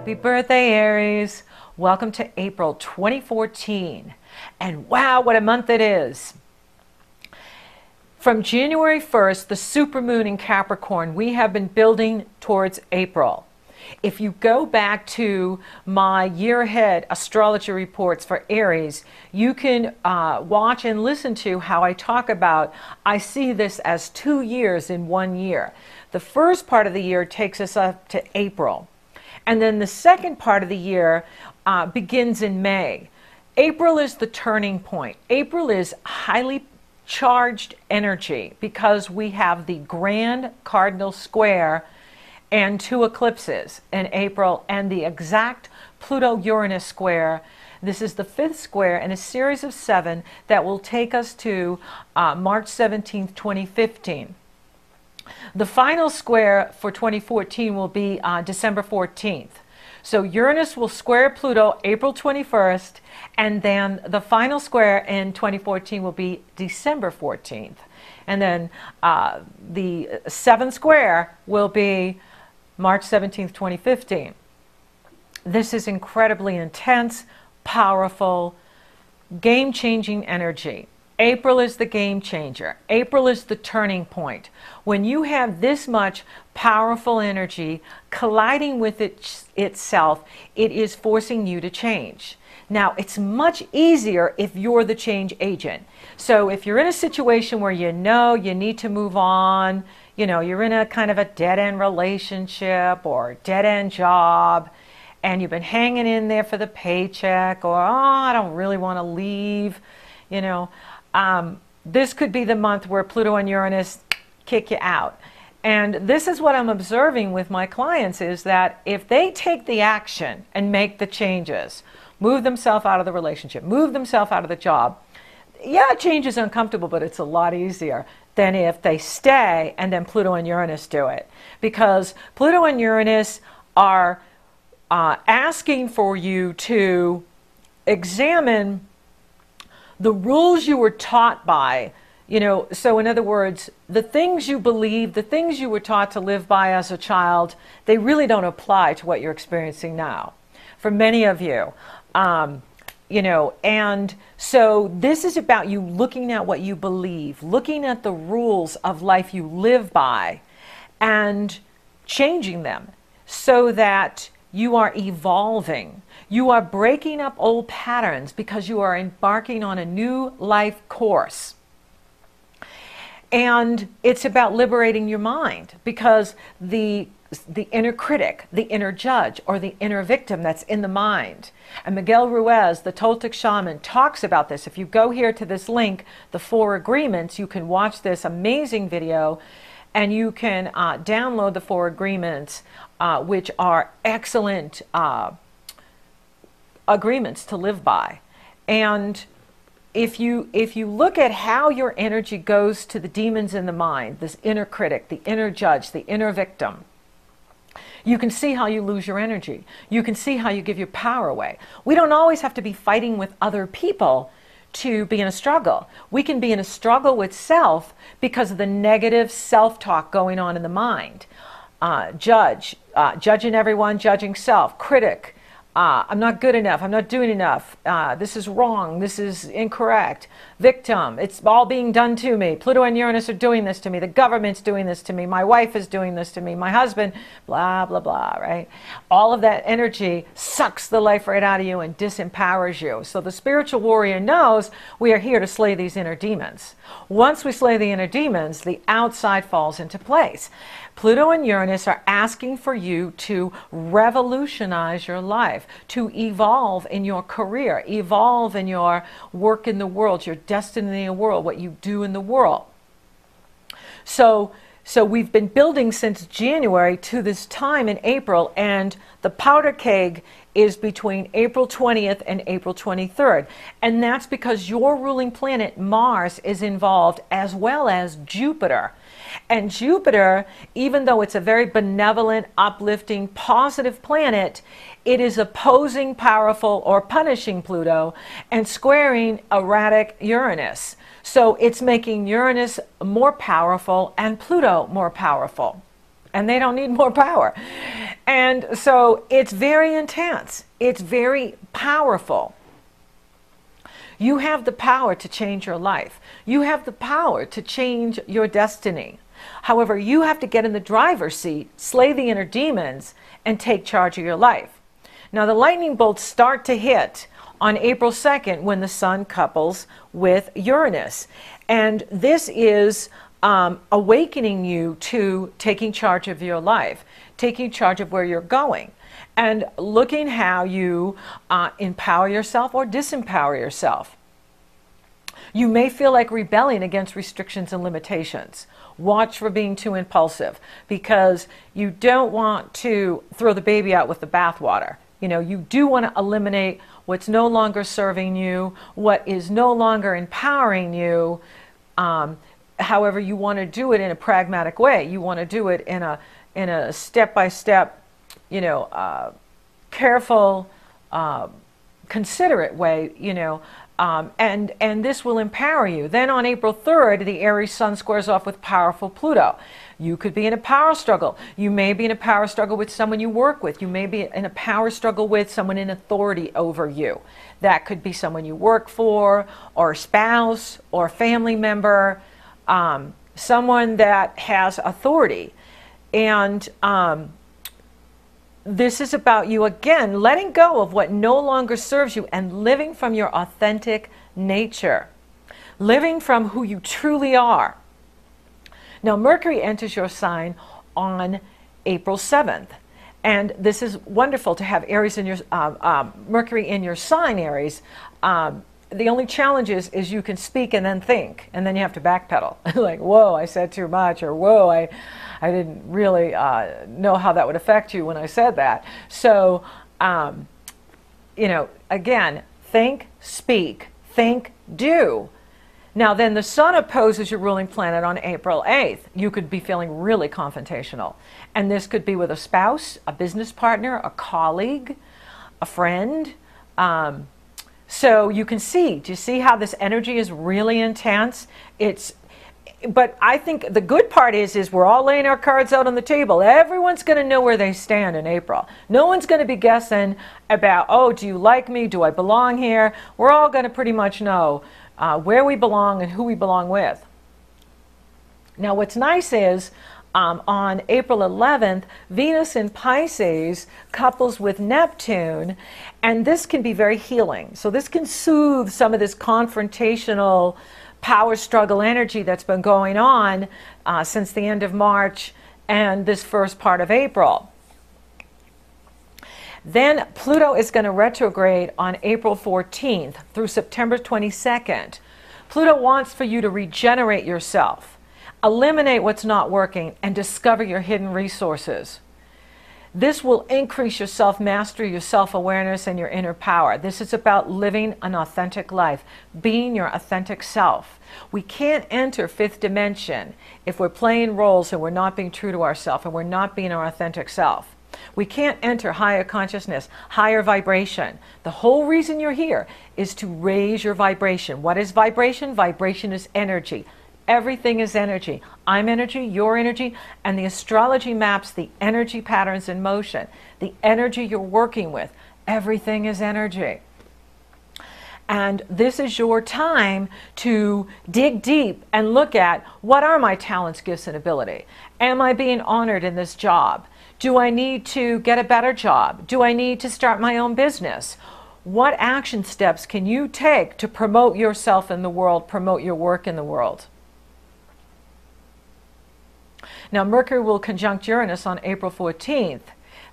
Happy birthday, Aries. Welcome to April 2014. And wow, what a month it is. From January 1st, the supermoon in Capricorn, we have been building towards April. If you go back to my year ahead astrology reports for Aries, you can watch and listen to how I talk about, I see this as 2 years in 1 year. The first part of the year takes us up to April. And then the second part of the year begins in May. April is the turning point. April is highly charged energy because we have the grand cardinal square and 2 eclipses in April and the exact Pluto-Uranus square. This is the 5th square in a series of 7 that will take us to March 17th, 2015. The final square for 2014 will be December 14th. So Uranus will square Pluto April 21st, and then the final square in 2014 will be December 14th. And then the 7th square will be March 17th, 2015. This is incredibly intense, powerful, game-changing energy. April is the game changer. April is the turning point. When you have this much powerful energy colliding with itself, it is forcing you to change. Now, it's much easier if you're the change agent. So if you're in a situation where you know you need to move on, you know, you're in a kind of a dead-end relationship or dead-end job, and you've been hanging in there for the paycheck, or, oh, I don't really want to leave, you know, this could be the month where Pluto and Uranus kick you out. And this is what I'm observing with my clients, is that if they take the action and make the changes, move themselves out of the relationship, move themselves out of the job, yeah, change is uncomfortable, but it's a lot easier than if they stay and then Pluto and Uranus do it. Because Pluto and Uranus are asking for you to examine the rules you were taught by, you know, so in other words, the things you believe, the things you were taught to live by as a child, they really don't apply to what you're experiencing now. For many of you, you know, and so this is about you looking at what you believe, looking at the rules of life you live by and changing them so that you are evolving. You are breaking up old patterns because you are embarking on a new life course. And it's about liberating your mind, because the inner critic, the inner judge, or the inner victim that's in the mind. And Miguel Ruiz, the Toltec shaman, talks about this. If you go here to this link, the 4 agreements, you can watch this amazing video, and you can download the 4 agreements, which are excellent agreements to live by. And if you look at how your energy goes to the demons in the mind, this inner critic, the inner judge, the inner victim, you can see how you lose your energy. You can see how you give your power away. We don't always have to be fighting with other people to be in a struggle. We can be in a struggle with self because of the negative self-talk going on in the mind. Judging everyone, judging self, critic, I'm not good enough, I'm not doing enough, this is wrong, this is incorrect, victim, it's all being done to me, Pluto and Uranus are doing this to me, the government's doing this to me, my wife is doing this to me, my husband, blah, blah, blah, right? All of that energy sucks the life right out of you and disempowers you. So the spiritual warrior knows we are here to slay these inner demons. Once we slay the inner demons, the outside falls into place. Pluto and Uranus are asking for you to revolutionize your life, to evolve in your career, evolve in your work in the world, your destiny in the world, what you do in the world. So we've been building since January to this time in April, and the powder keg is between April 20th and April 23rd. And that's because your ruling planet, Mars, is involved, as well as Jupiter. And Jupiter, even though it's a very benevolent, uplifting, positive planet, it is opposing powerful or punishing Pluto and squaring erratic Uranus. So it's making Uranus more powerful and Pluto more powerful. and they don't need more power. And so it's very intense. It's very powerful. You have the power to change your life. You have the power to change your destiny. However, you have to get in the driver's seat, slay the inner demons, and take charge of your life. Now, the lightning bolts start to hit on April 2nd when the sun couples with Uranus. And this is awakening you to taking charge of your life, taking charge of where you're going, and looking how you empower yourself or disempower yourself. You may feel like rebelling against restrictions and limitations. Watch for being too impulsive, because you don't want to throw the baby out with the bathwater. You know, you do want to eliminate what's no longer serving you, what is no longer empowering you. However, you want to do it in a pragmatic way. You want to do it in a step-by-step, you know, careful, considerate way, you know, and this will empower you. Then on April 3rd, the Aries sun squares off with powerful Pluto. You could be in a power struggle. You may be in a power struggle with someone you work with. You may be in a power struggle with someone in authority over you. That could be someone you work for, or a spouse, or a family member, someone that has authority. And this is about you, again, letting go of what no longer serves you and living from your authentic nature, living from who you truly are. Now, Mercury enters your sign on April 7th. And this is wonderful to have Aries in your, Mercury in your sign, Aries. The only challenge is you can speak and then think, and then you have to backpedal. Like, whoa, I said too much, or whoa, I didn't really know how that would affect you when I said that. So, you know, again, think, speak, think, do. Now, then the sun opposes your ruling planet on April 8th. You could be feeling really confrontational. And this could be with a spouse, a business partner, a colleague, a friend. So you can see, do you see how this energy is really intense? But I think the good part is we're all laying our cards out on the table. Everyone's going to know where they stand in April. No one's going to be guessing about, oh, do you like me? Do I belong here? We're all going to pretty much know where we belong and who we belong with. Now, what's nice is on April 11th, Venus in Pisces couples with Neptune, and this can be very healing. So this can soothe some of this confrontational power struggle energy that's been going on since the end of March and this first part of April. Then Pluto is going to retrograde on April 14th through September 22nd. Pluto wants for you to regenerate yourself, eliminate what's not working, and discover your hidden resources. This will increase your self-mastery, your self-awareness, and your inner power. This is about living an authentic life, being your authentic self. We can't enter fifth dimension if we're playing roles and we're not being true to ourselves and we're not being our authentic self. We can't enter higher consciousness, higher vibration. The whole reason you're here is to raise your vibration. What is vibration? Vibration is energy. Everything is energy. I'm energy, you're energy, and the astrology maps the energy patterns in motion, the energy you're working with. Everything is energy. And this is your time to dig deep and look at, what are my talents, gifts, and ability? Am I being honored in this job? Do I need to get a better job? Do I need to start my own business? What action steps can you take to promote yourself in the world, promote your work in the world? Now, Mercury will conjunct Uranus on April 14th.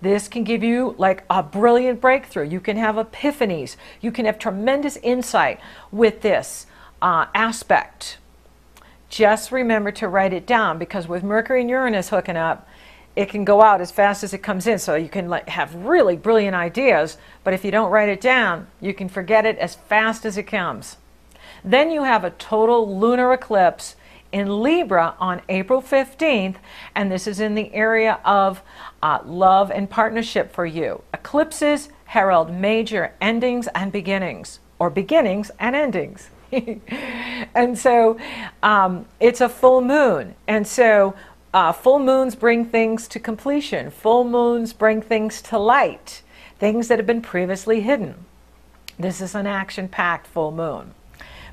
This can give you like a brilliant breakthrough. You can have epiphanies. You can have tremendous insight with this aspect. Just remember to write it down, because with Mercury and Uranus hooking up, it can go out as fast as it comes in. So you can like have really brilliant ideas, but if you don't write it down, you can forget it as fast as it comes. Then you have a total lunar eclipse in Libra on April 15th, and this is in the area of love and partnership for you. Eclipses herald major endings and beginnings, or beginnings and endings. And so it's a full moon, and so Full moons bring things to completion. Full moons bring things to light, things that have been previously hidden. This is an action-packed full moon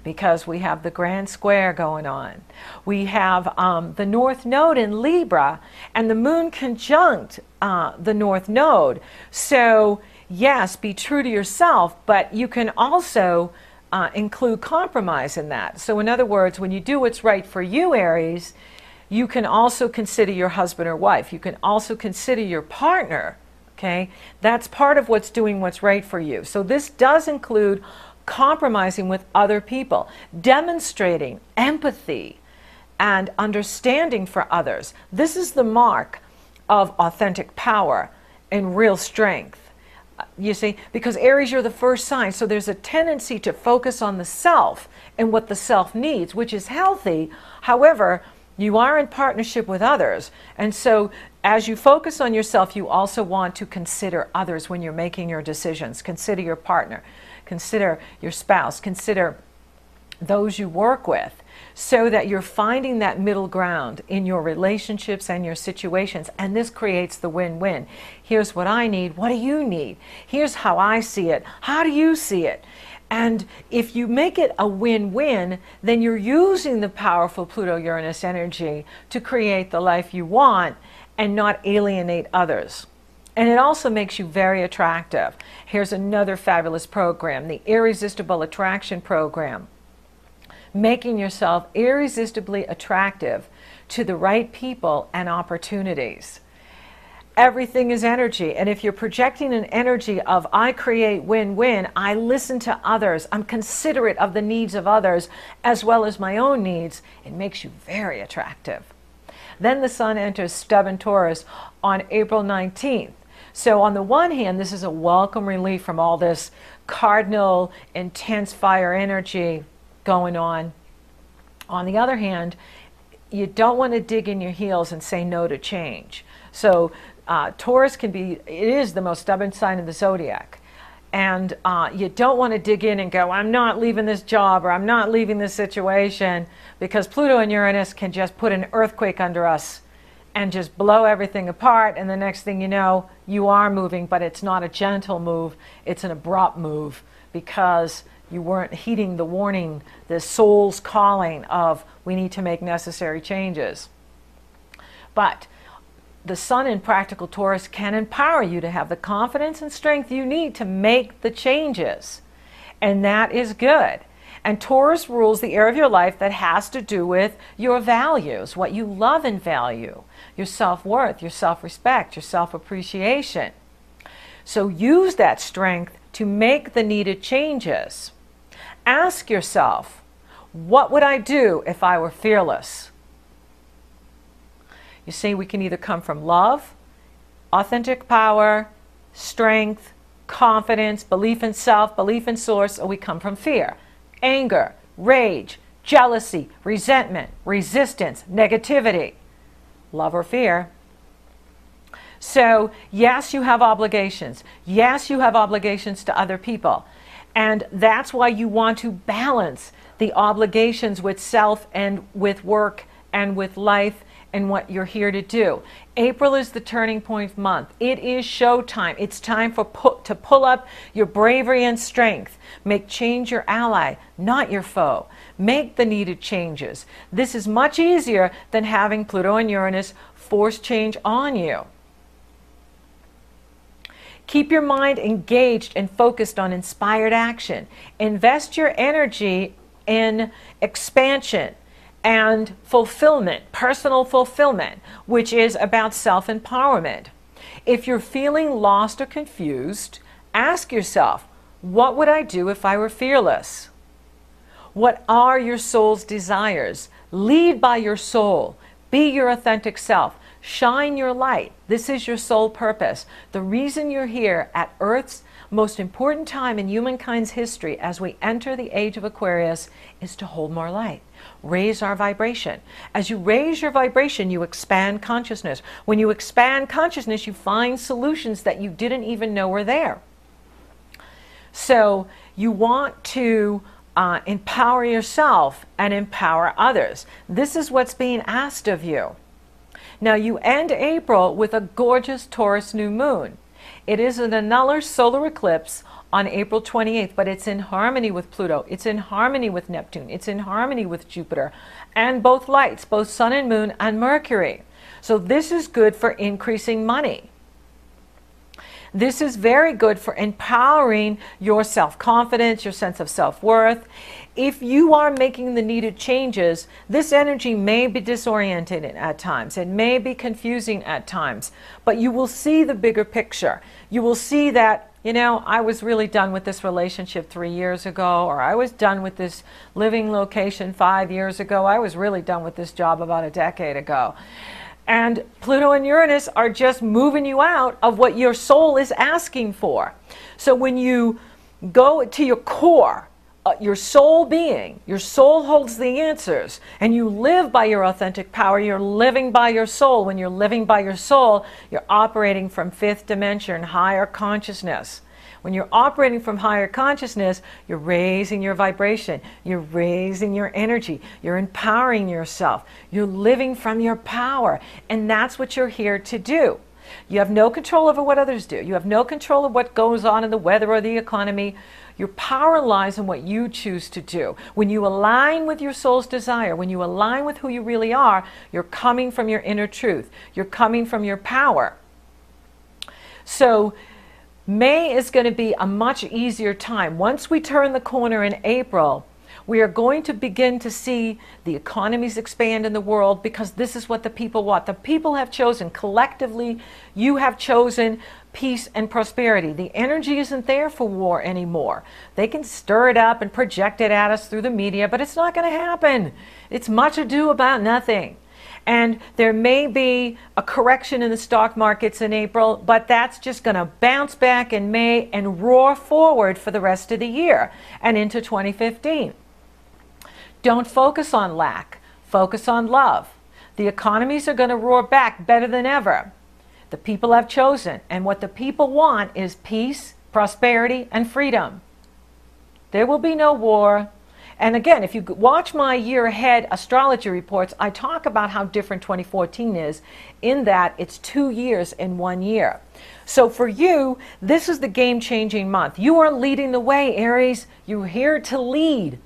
because we have the grand square going on. We have the North Node in Libra and the moon conjunct the North Node. So yes, be true to yourself, but you can also include compromise in that. So in other words, when you do what's right for you, Aries, you can also consider your husband or wife. You can also consider your partner, okay? That's part of what's doing what's right for you. So this does include compromising with other people, demonstrating empathy and understanding for others. This is the mark of authentic power and real strength. You see, because Aries, you're the first sign, so there's a tendency to focus on the self and what the self needs, which is healthy. However, you are in partnership with others, and so as you focus on yourself, you also want to consider others when you're making your decisions. Consider your partner, consider your spouse, consider those you work with, so that you're finding that middle ground in your relationships and your situations. And this creates the win-win. Here's what I need. What do you need? Here's how I see it. How do you see it? And if you make it a win-win, then you're using the powerful Pluto-Uranus energy to create the life you want and not alienate others. And it also makes you very attractive. Here's another fabulous program, the Irresistible Attraction Program. Making yourself irresistibly attractive to the right people and opportunities. Everything is energy, and if you're projecting an energy of I create win-win, I listen to others, I'm considerate of the needs of others as well as my own needs, it makes you very attractive. Then the sun enters stubborn Taurus on April 19th. So on the one hand, this is a welcome relief from all this cardinal, intense fire energy going on. On the other hand, you don't want to dig in your heels and say no to change. So Taurus can be, it is the most stubborn sign of the zodiac. And you don't want to dig in and go, I'm not leaving this job or I'm not leaving this situation, because Pluto and Uranus can just put an earthquake under us and just blow everything apart. And the next thing you know, you are moving, but it's not a gentle move. It's an abrupt move because you weren't heeding the warning, the soul's calling of we need to make necessary changes. But the sun in practical Taurus can empower you to have the confidence and strength you need to make the changes. And that is good. And Taurus rules the area of your life that has to do with your values, what you love and value, your self-worth, your self-respect, your self-appreciation. So use that strength to make the needed changes. Ask yourself, what would I do if I were fearless? You see, we can either come from love, authentic power, strength, confidence, belief in self, belief in source, or we come from fear, anger, rage, jealousy, resentment, resistance, negativity, love or fear. So yes, you have obligations. Yes, you have obligations to other people. And that's why you want to balance the obligations with self and with work and with life and what you're here to do. April is the turning point month. It is showtime. It's time to pull up your bravery and strength. Make change your ally, not your foe. Make the needed changes. This is much easier than having Pluto and Uranus force change on you. Keep your mind engaged and focused on inspired action. Invest your energy in expansion and fulfillment, personal fulfillment, which is about self-empowerment. If you're feeling lost or confused, ask yourself, what would I do if I were fearless? What are your soul's desires? Lead by your soul. Be your authentic self. Shine your light. This is your soul purpose. The reason you're here at Earth's most important time in humankind's history as we enter the age of Aquarius is to hold more light. Raise our vibration. As you raise your vibration, you expand consciousness. When you expand consciousness, you find solutions that you didn't even know were there. So you want to empower yourself and empower others. This is what's being asked of you. Now you end April with a gorgeous Taurus new moon. It is an annular solar eclipse on April 28th, but it's in harmony with Pluto. It's in harmony with Neptune. It's in harmony with Jupiter and both lights, both Sun and Moon and Mercury. So this is good for increasing money. This is very good for empowering your self-confidence, your sense of self-worth. If you are making the needed changes, this energy may be disoriented at times. It may be confusing at times, but you will see the bigger picture. You will see that, you know, I was really done with this relationship 3 years ago, or I was done with this living location 5 years ago. I was really done with this job about a decade ago. And Pluto and Uranus are just moving you out of what your soul is asking for. So when you go to your core, your soul being, your soul holds the answers, and you live by your authentic power, you're living by your soul. When you're living by your soul, you're operating from fifth dimension, higher consciousness. When you're operating from higher consciousness, you're raising your vibration, you're raising your energy, you're empowering yourself, you're living from your power, and that's what you're here to do. You have no control over what others do. You have no control of what goes on in the weather or the economy. Your power lies in what you choose to do. When you align with your soul's desire, when you align with who you really are, you're coming from your inner truth. You're coming from your power. So May is going to be a much easier time. Once we turn the corner in April, we are going to begin to see the economies expand in the world, because this is what the people want. The people have chosen, collectively, you have chosen peace and prosperity. The energy isn't there for war anymore. They can stir it up and project it at us through the media, but it's not going to happen. It's much ado about nothing. And there may be a correction in the stock markets in April, but that's just going to bounce back in May and roar forward for the rest of the year and into 2015. Don't focus on lack. Focus on love. The economies are going to roar back better than ever. The people have chosen, and what the people want is peace, prosperity, and freedom. There will be no war. And again, if you watch my year ahead astrology reports, I talk about how different 2014 is, in that it's 2 years in 1 year. So for you, this is the game-changing month. You are leading the way, Aries. You're here to lead.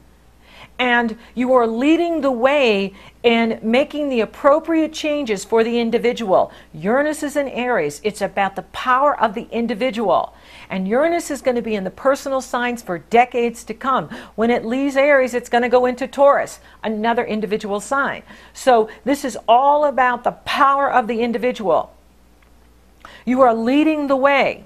And you are leading the way in making the appropriate changes for the individual. Uranus is in Aries. It's about the power of the individual. And Uranus is going to be in the personal signs for decades to come. When it leaves Aries, it's going to go into Taurus, another individual sign. So this is all about the power of the individual. You are leading the way.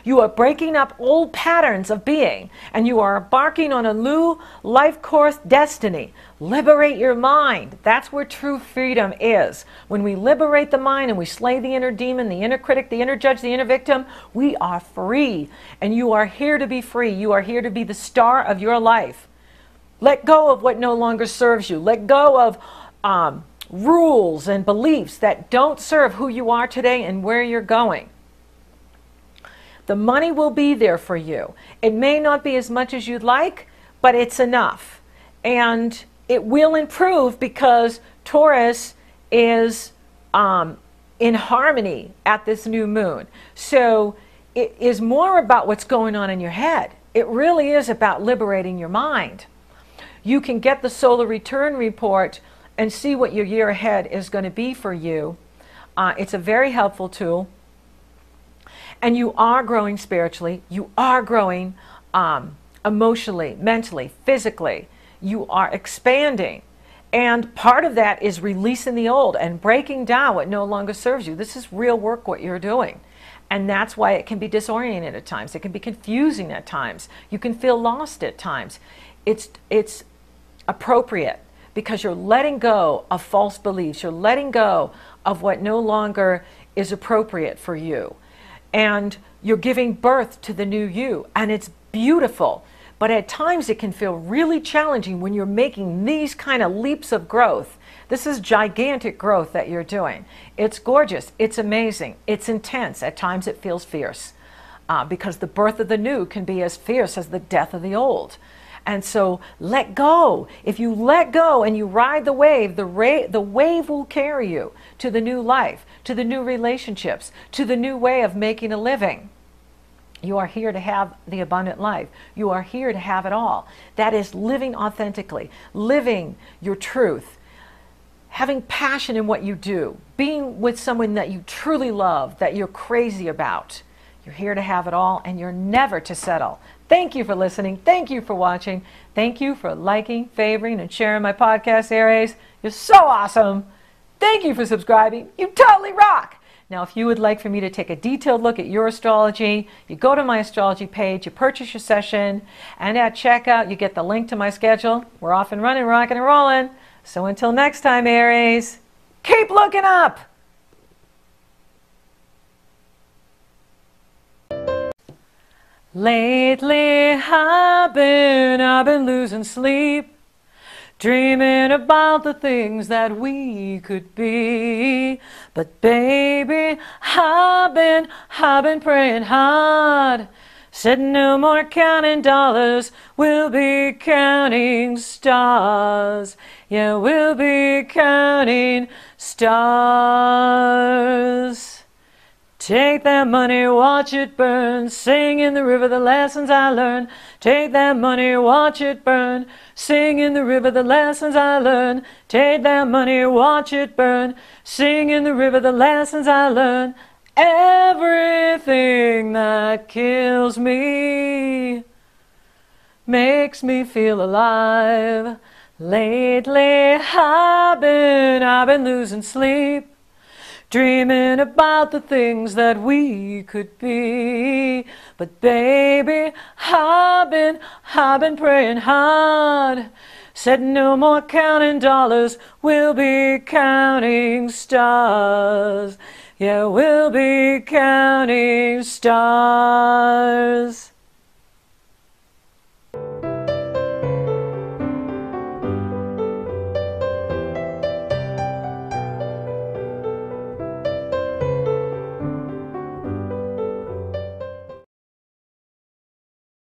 You are breaking up old patterns of being, and you are embarking on a new life course destiny. Liberate your mind. That's where true freedom is. When we liberate the mind and we slay the inner demon, the inner critic, the inner judge, the inner victim, we are free. And you are here to be free. You are here to be the star of your life. Let go of what no longer serves you. Let go of rules and beliefs that don't serve who you are today and where you're going. The money will be there for you. It may not be as much as you'd like, but it's enough. And it will improve because Taurus is in harmony at this new moon. So it is more about what's going on in your head. It really is about liberating your mind. You can get the solar return report and see what your year ahead is going to be for you. It's a very helpful tool. And you are growing spiritually. You are growing emotionally, mentally, physically. You are expanding. And part of that is releasing the old and breaking down what no longer serves you. This is real work, what you're doing. And that's why it can be disorienting at times. It can be confusing at times. You can feel lost at times. It's appropriate because you're letting go of false beliefs. You're letting go of what no longer is appropriate for you. And you're giving birth to the new you, and it's beautiful. But at times it can feel really challenging when you're making these kind of leaps of growth. This is gigantic growth that you're doing. It's gorgeous, it's amazing, it's intense. At times it feels fierce because the birth of the new can be as fierce as the death of the old. And so let go. If you let go and you ride the wave, the wave will carry you to the new life, to the new relationships, to the new way of making a living. You are here to have the abundant life. You are here to have it all. That is living authentically, living your truth, having passion in what you do, being with someone that you truly love, that you're crazy about. You're here to have it all, and you're never to settle. Thank you for listening. Thank you for watching. Thank you for liking, favoring, and sharing my podcast, Aries. You're so awesome. Thank you for subscribing. You totally rock. Now, if you would like for me to take a detailed look at your astrology, you go to my astrology page, you purchase your session, and at checkout, you get the link to my schedule. We're off and running, rocking and rolling. So until next time, Aries, keep looking up. Lately, I've been losing sleep, dreaming about the things that we could be. But baby, I've been praying hard. Said no more counting dollars, we'll be counting stars. Yeah, we'll be counting stars. Take that money, watch it burn, sing in the river the lessons I learned. Take that money, watch it burn, sing in the river the lessons I learned. Take that money, watch it burn, sing in the river the lessons I learned. Everything that kills me makes me feel alive. Lately I've been losing sleep, dreaming about the things that we could be. But baby, I've been praying hard. Said no more counting dollars, we'll be counting stars. Yeah, we'll be counting stars.